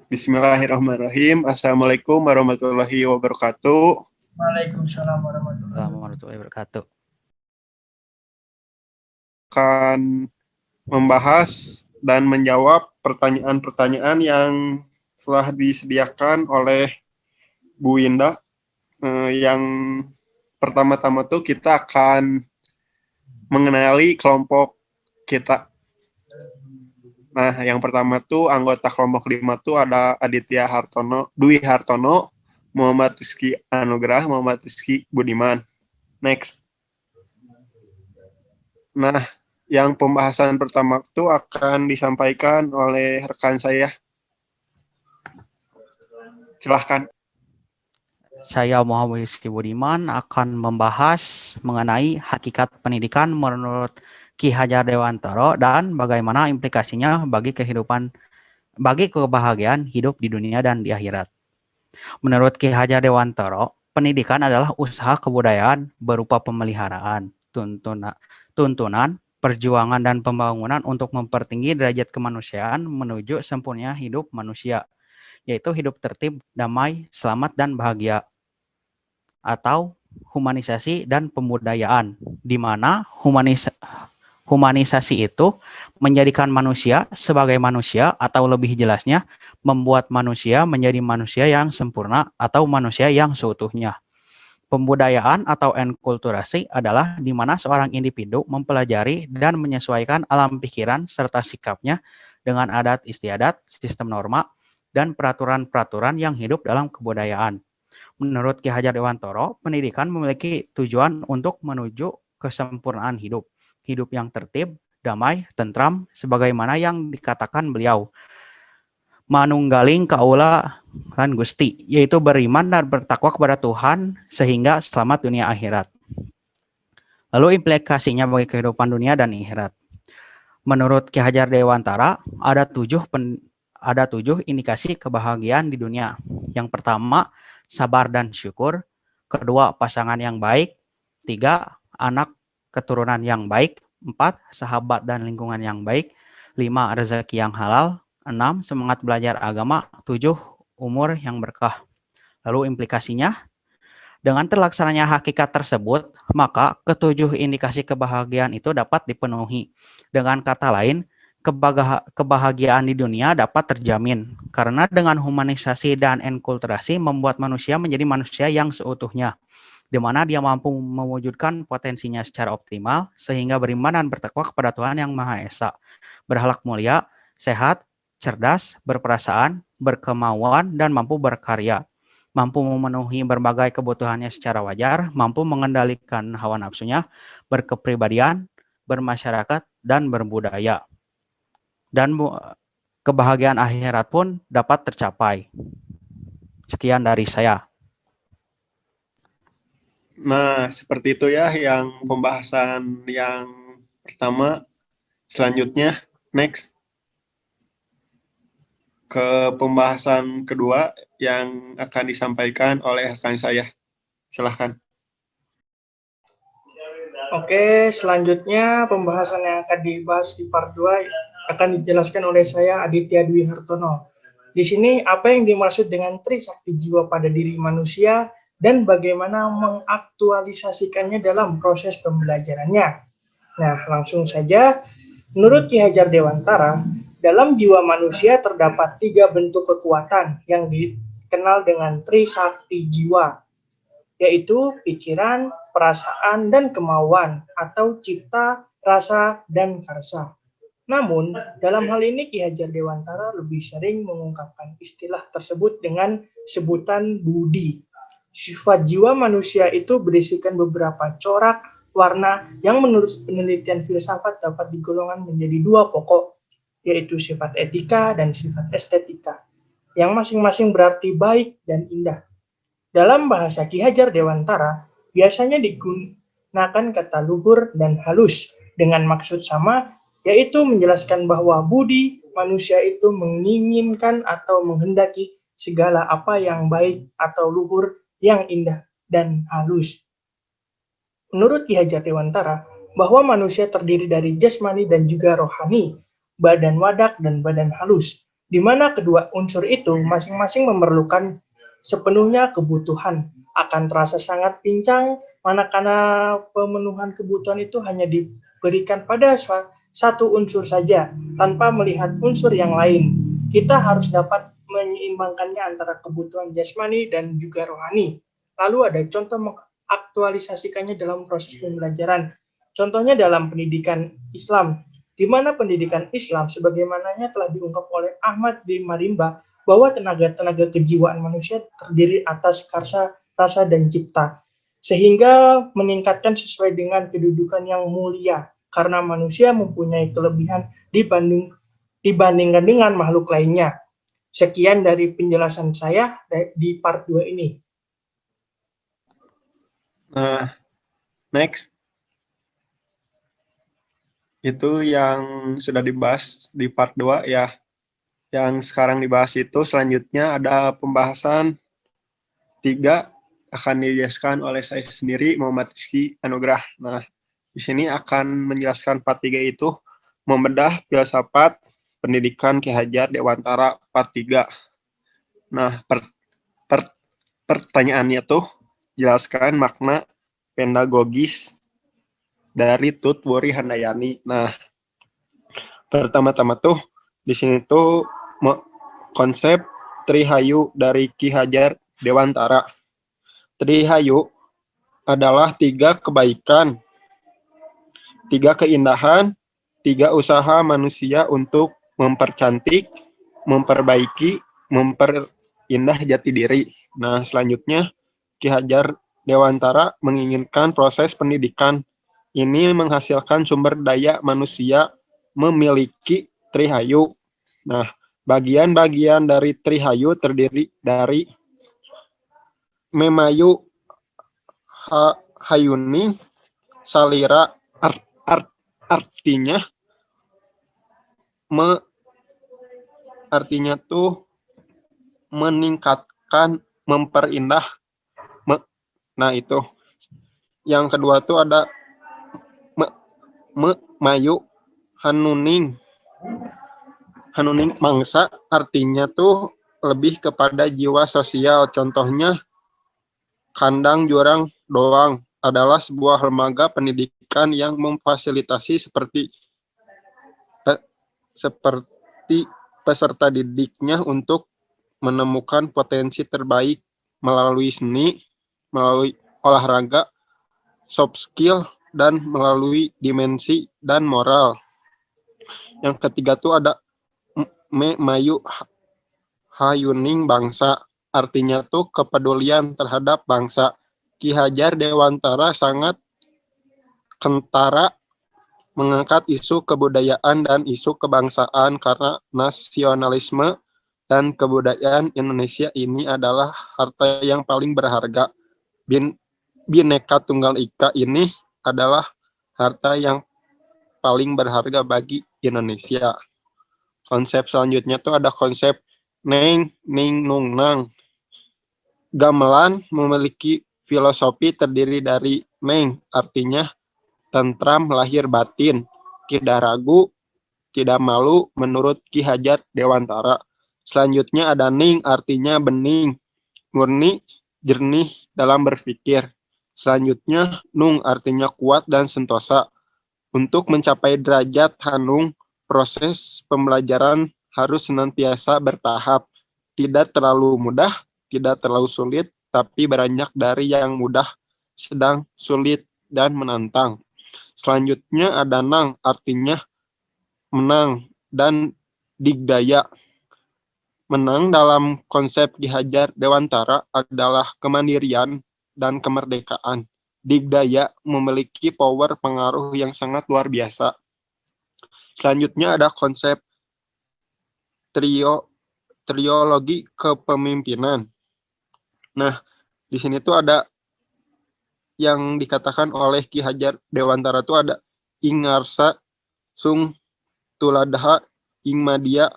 Bismillahirrahmanirrahim. Assalamualaikum warahmatullahi wabarakatuh. Waalaikumsalam warahmatullahi Warahmatullahi wabarakatuh. Akan membahas dan menjawab pertanyaan-pertanyaan yang telah disediakan oleh Bu Winda. Yang pertama-tama tuh kita akan mengenali kelompok kita. Nah, yang pertama tuh anggota kelompok 5 tuh ada Aditya Hartono, Dwi Hartono, Muhammad Rizky Anugrah, Muhammad Rizky Budiman. Next. Nah, yang pembahasan pertama itu akan disampaikan oleh rekan saya. Silahkan. Saya Muhammad Rizky Budiman akan membahas mengenai hakikat pendidikan menurut Ki Hajar Dewantara dan bagaimana implikasinya bagi kebahagiaan hidup di dunia dan di akhirat. Menurut Ki Hajar Dewantara, pendidikan adalah usaha kebudayaan berupa pemeliharaan, tuntunan, perjuangan dan pembangunan untuk mempertinggi derajat kemanusiaan menuju sempurna hidup manusia, yaitu hidup tertib, damai, selamat dan bahagia. Atau humanisasi dan pembudayaan, di mana humanisasi itu menjadikan manusia sebagai manusia atau lebih jelasnya membuat manusia menjadi manusia yang sempurna atau manusia yang seutuhnya. Pembudayaan atau enkulturasi adalah di mana seorang individu mempelajari dan menyesuaikan alam pikiran serta sikapnya dengan adat istiadat, sistem norma, dan peraturan-peraturan yang hidup dalam kebudayaan. Menurut Ki Hajar Dewantara, pendidikan memiliki tujuan untuk menuju kesempurnaan hidup. Hidup yang tertib, damai, tentram, sebagaimana yang dikatakan beliau. Manunggaling kaula lan Gusti, yaitu beriman dan bertakwa kepada Tuhan sehingga selamat dunia akhirat. Lalu implikasinya bagi kehidupan dunia dan akhirat. Menurut Ki Hajar Dewantara, ada tujuh indikasi kebahagiaan di dunia. Yang pertama, sabar dan syukur. Kedua, pasangan yang baik. Tiga, anak keturunan yang baik. Empat, sahabat dan lingkungan yang baik. Lima, rezeki yang halal. Enam, semangat belajar agama. Tujuh, umur yang berkah. Lalu implikasinya, dengan terlaksananya hakikat tersebut, maka ketujuh indikasi kebahagiaan itu dapat dipenuhi. Dengan kata lain, kebahagiaan di dunia dapat terjamin karena dengan humanisasi dan enkulturasi membuat manusia menjadi manusia yang seutuhnya, di mana dia mampu mewujudkan potensinya secara optimal sehingga beriman dan bertakwa kepada Tuhan Yang Maha Esa, berakhlak mulia, sehat, cerdas, berperasaan, berkemauan, dan mampu berkarya, mampu memenuhi berbagai kebutuhannya secara wajar, mampu mengendalikan hawa nafsunya, berkepribadian, bermasyarakat, dan berbudaya. Dan kebahagiaan akhirat pun dapat tercapai. Sekian dari saya. Nah, seperti itu ya yang pembahasan yang pertama. Selanjutnya, next. Ke pembahasan kedua yang akan disampaikan oleh rekan saya. Silahkan. Oke, selanjutnya pembahasan yang akan dibahas di part 2 akan dijelaskan oleh saya Aditya Dwi Hartono. Di sini apa yang dimaksud dengan trisakti jiwa pada diri manusia dan bagaimana mengaktualisasikannya dalam proses pembelajarannya. Nah, langsung saja, menurut Ki Hajar Dewantara, dalam jiwa manusia terdapat 3 bentuk kekuatan yang dikenal dengan trisakti jiwa, yaitu pikiran, perasaan, dan kemauan, atau cipta, rasa, dan karsa. Namun, dalam hal ini Ki Hajar Dewantara lebih sering mengungkapkan istilah tersebut dengan sebutan budi. Sifat jiwa manusia itu berisikan beberapa corak warna yang menurut penelitian filsafat dapat digolongkan menjadi 2 pokok, yaitu sifat etika dan sifat estetika, yang masing-masing berarti baik dan indah. Dalam bahasa Ki Hajar Dewantara, biasanya digunakan kata luhur dan halus dengan maksud sama, yaitu menjelaskan bahwa budi manusia itu menginginkan atau menghendaki segala apa yang baik atau luhur, yang indah dan halus. Menurut Ki Hajar Dewantara, bahwa manusia terdiri dari jasmani dan juga rohani, badan wadak dan badan halus. di mana kedua unsur itu masing-masing memerlukan sepenuhnya kebutuhan. Akan terasa sangat pincang manakala pemenuhan kebutuhan itu hanya diberikan pada satu unsur saja tanpa melihat unsur yang lain. Kita harus dapat menyeimbangkannya antara kebutuhan jasmani dan juga rohani. Lalu ada contoh mengaktualisasikannya dalam proses pembelajaran. Contohnya dalam pendidikan Islam, di mana pendidikan Islam sebagaimananya telah diungkap oleh Ahmad bin Marimba bahwa tenaga-tenaga kejiwaan manusia terdiri atas karsa, rasa, dan cipta, sehingga meningkatkan sesuai dengan kedudukan yang mulia, karena manusia mempunyai kelebihan dibandingkan dengan makhluk lainnya. Sekian dari penjelasan saya di part 2 ini. Nah, next. Itu yang sudah dibahas di part 2 ya. Yang sekarang dibahas itu selanjutnya ada pembahasan 3 akan dijelaskan oleh saya sendiri, Muhammad Rizky Anugrah. Nah, di sini akan menjelaskan part 3 itu membedah filsafat pendidikan Ki Hajar Dewantara part 3. Nah, pertanyaannya tuh jelaskan makna pedagogis dari Tutwori Handayani. Nah, pertama-tama tuh di sini tuh konsep Trihayu dari Ki Hajar Dewantara. Trihayu adalah 3 kebaikan, 3 keindahan, 3 usaha manusia untuk mempercantik, memperbaiki, memperindah jati diri. Nah, selanjutnya Ki Hajar Dewantara menginginkan proses pendidikan ini menghasilkan sumber daya manusia memiliki Trihayu. Nah, bagian-bagian dari Trihayu terdiri dari Memayu, Hayuni, Salira, artinya artinya tuh meningkatkan, memperindah. Nah, itu. Yang kedua tuh ada Mayu, Hanuning mangsa, artinya tuh lebih kepada jiwa sosial. Contohnya Kandang Jurang Doang adalah sebuah lembaga pendidikan yang memfasilitasi seperti peserta didiknya untuk menemukan potensi terbaik melalui seni, melalui olahraga, soft skill, dan melalui dimensi dan moral. Yang ketiga tuh ada Mayu Hayuning bangsa, artinya tuh kepedulian terhadap bangsa. Ki Hajar Dewantara sangat kentara mengangkat isu kebudayaan dan isu kebangsaan karena nasionalisme dan kebudayaan Indonesia ini adalah harta yang paling berharga. Bhinneka Tunggal Ika ini adalah harta yang paling berharga bagi Indonesia. Konsep selanjutnya tuh ada konsep Neng, Ning, Nung, Nang. Gamelan memiliki filosofi terdiri dari Neng, artinya tentram lahir batin, tidak ragu, tidak malu menurut Ki Hajar Dewantara. Selanjutnya ada Ning, artinya bening, murni, jernih dalam berpikir. Selanjutnya Nung, artinya kuat dan sentosa. Untuk mencapai derajat Hanung, proses pembelajaran harus senantiasa bertahap, tidak terlalu mudah, tidak terlalu sulit, tapi beranjak dari yang mudah, sedang, sulit, dan menantang. Selanjutnya ada Nang, artinya menang, dan digdaya. Menang dalam konsep Ki Hajar Dewantara adalah kemandirian dan kemerdekaan. Digdaya memiliki power pengaruh yang sangat luar biasa. Selanjutnya ada konsep triologi kepemimpinan. Nah, di sini tuh ada yang dikatakan oleh Ki Hajar Dewantara tuh ada Ingarsa, Sung, Tuladha, Ingmadia,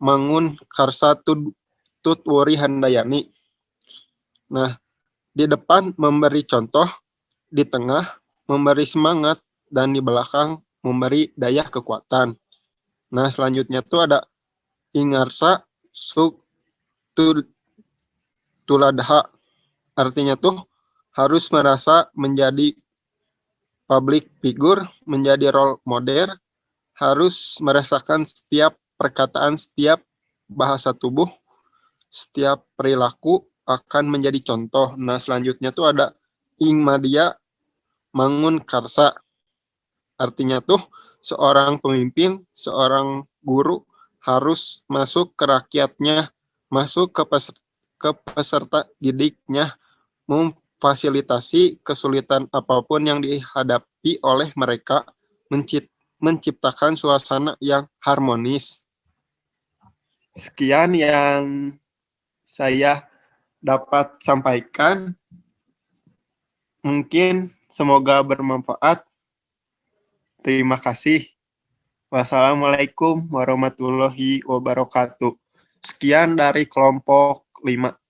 Mangun, Karsa, Tutwori Handayani. Nah, di depan memberi contoh, di tengah memberi semangat, dan di belakang memberi daya kekuatan. Nah, selanjutnya tuh ada ingarsa suk tuladha. Artinya tuh harus merasa menjadi public figure, menjadi role model, harus merasakan setiap perkataan, setiap bahasa tubuh, setiap perilaku akan menjadi contoh. Nah, selanjutnya tuh ada ingmadia mangun karsa. Artinya tuh seorang pemimpin, seorang guru harus masuk ke rakyatnya, masuk ke peserta didiknya, memfasilitasi kesulitan apapun yang dihadapi oleh mereka, menciptakan suasana yang harmonis. Sekian yang saya dapat sampaikan. Mungkin semoga bermanfaat. Terima kasih. Wassalamualaikum warahmatullahi wabarakatuh. Sekian dari kelompok 5.